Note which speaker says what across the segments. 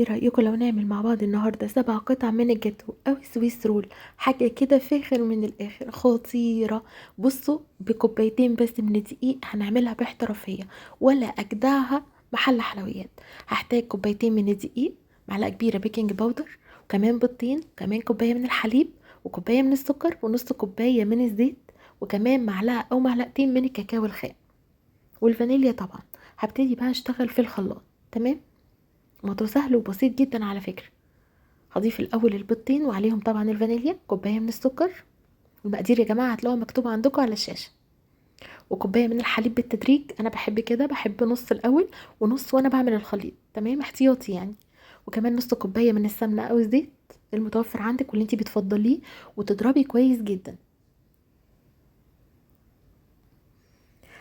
Speaker 1: ايه رأيكم لو نعمل مع بعض النهاردة 7 قطع من الجاتو او سويس رول؟ حاجة كده فاخر من الاخر، خطيرة. بصوا، بكوبايتين بس من الدقيق هنعملها باحترافية، ولا اجدعها محل حلويات. هحتاج كوبايتين من الدقيق، معلقة كبيرة بيكنج باودر، وكمان بيضتين، وكمان كوباية من الحليب، وكوباية من السكر، ونص كوباية من الزيت، وكمان معلقة او معلقتين من الكاكاو الخام، والفانيليا طبعا. هبتدي بقى اشتغل في الخلاط. تمام. موضوع سهل وبسيط جدا على فكرة. هضيف الاول البيضتين وعليهم طبعا الفانيليا، كوبايه من السكر، المقادير يا جماعه هتلاقوها مكتوبه عندكم على الشاشه، وكوبايه من الحليب بالتدريج. انا بحب كده، بحب نص الاول ونص وانا بعمل الخليط، تمام، احتياطي يعني. وكمان نص كوبايه من السمنه او الزيت المتوفر عندك واللي انتي بتفضليه، وتضربي كويس جدا.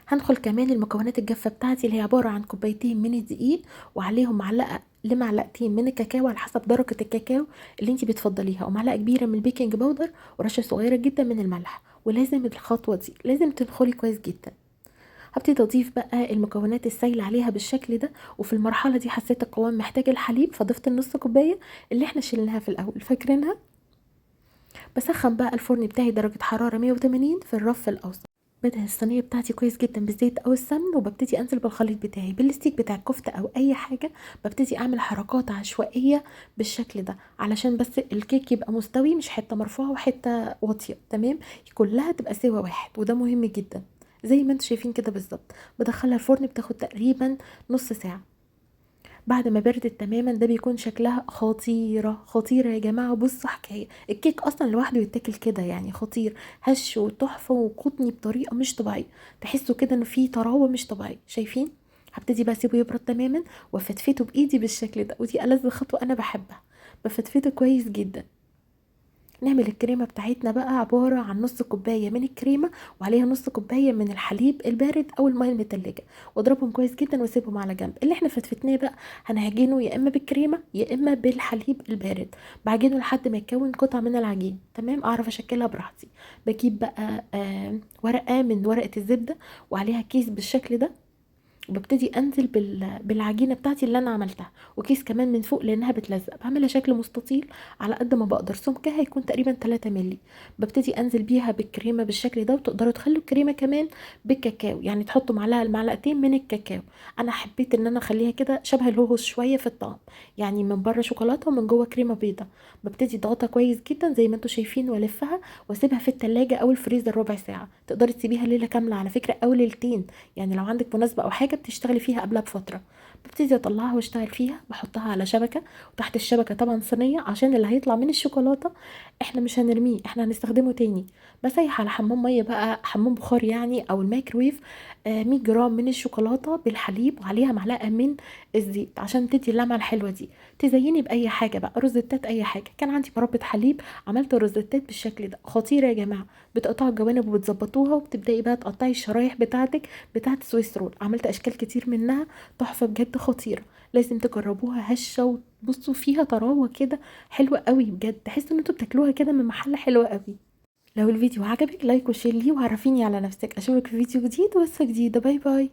Speaker 1: هندخل كمان المكونات الجافة بتاعتي اللي هي عبارة عن كوبايتين من الدقيق، وعليهم معلقة لمعلقتين من الكاكاو على حسب درجة الكاكاو اللي انتي بتفضليها، ومعلقة كبيرة من البيكنج باودر، ورشة صغيرة جدا من الملح. ولازم الخطوة دي لازم تدخلي كويس جدا. هبتدي اضيف بقى المكونات السايلة عليها بالشكل ده، وفي المرحلة دي حسيت القوام محتاج الحليب، فضفت النص كوباية اللي احنا شلناها في الاول، فاكرينها. بسخن بقى الفرن بتاعي درجة حرارة 180 في الرف الاوسط. بدهن الصينيه بتاعتي كويس جدا بالزيت او السمن، وببتدي انزل بالخليط بتاعي بالستيك بتاع الكفته او اي حاجه. ببتدي اعمل حركات عشوائيه بالشكل ده علشان بس الكيك يبقى مستوي، مش حته مرفوعه وحته واطيه، تمام، كلها تبقى سوا واحد، وده مهم جدا. زي ما انتم شايفين كده بالظبط. بدخلها الفرن، بتاخد تقريبا نص ساعه. بعد ما بردت تماما ده بيكون شكلها خطيرة خطيرة يا جماعة. بصوا، حكاية الكيك اصلا لوحده يتاكل كده يعني، خطير، هش وتحفة وقطني بطريقة مش طبيعية. تحسوا كده انه فيه طراوة مش طبيعية، شايفين. هبتدي بقى اسيبه يبرد تماما، وافتفته بايدي بالشكل ده، ودي ألذ خطوة انا بحبها. بفتفته كويس جدا. نعمل الكريمة بتاعتنا بقى عبارة عن نص كوباية من الكريمة، وعليها نص كوباية من الحليب البارد أو المية المتلجة، واضربهم كويس جدا واسيبهم على جنب. اللي احنا فتفتناه بقى هنعجنه يا إما بالكريمة يا إما بالحليب البارد. بعجنه لحد ما يتكون قطع من العجين، تمام، أعرف أشكلها براحتي. بجيب بقى ورقة من ورقة الزبدة، وعليها كيس بالشكل ده، وببتدي انزل بالعجينه بتاعتي اللي انا عملتها، وكيس كمان من فوق لانها بتلزق. بعملها شكل مستطيل على قد ما بقدر، سمكها هيكون تقريبا 3 مللي. ببتدي انزل بيها بالكريمه بالشكل ده، وتقدروا تخلوا الكريمه كمان بالكاكاو، يعني تحطوا معلقه المعلقتين من الكاكاو. انا حبيت ان انا اخليها كده شبه الهوهوس شويه في الطعم، يعني من بره شوكولاته ومن جوه كريمه بيضه. ببتدي اضغطها كويس جدا زي ما انتم شايفين، والفها واسيبها في التلاجة او الفريزر ربع ساعه. تقدري تسيبيها ليله كامله على فكره، او ليلتين، يعني لو عندك مناسبة او حاجة بتشتغلي فيها قبلها بفترة. ببتدي اطلعها واشتغل فيها، بحطها على شبكة، وتحت الشبكة طبعا صينية، عشان اللي هيطلع من الشوكولاتة احنا مش هنرميه، احنا هنستخدمه تاني. بسيح على حمام مية بقى، حمام بخار يعني، او الميكرويف. 100 جرام من الشوكولاتة بالحليب، وعليها معلقة من الزيت عشان تدي اللمعة الحلوة دي. تزيني بأي حاجة بقى، روزتات أي حاجة. كان عندي مربى حليب، عملت روزتات بالشكل ده، خطيرة يا جماعة. بتقطعوا الجوانب وبتظبطوها، وبتبدأي بقى تقطعي الشرايح بتاعتك بتاعت سويس رول. عملت اشكال كتير منها، تحفه بجد، خطيره. لازم تجربوها، هشه وبصوا فيها طراوه كده، حلوه قوي بجد، تحسوا ان انتوا بتاكلوها كده من محل حلو قوي. لو الفيديو عجبك لايك وشير ليه، وعرفيني على نفسك. اشوفك في فيديو جديد وقصه جديده. باي باي.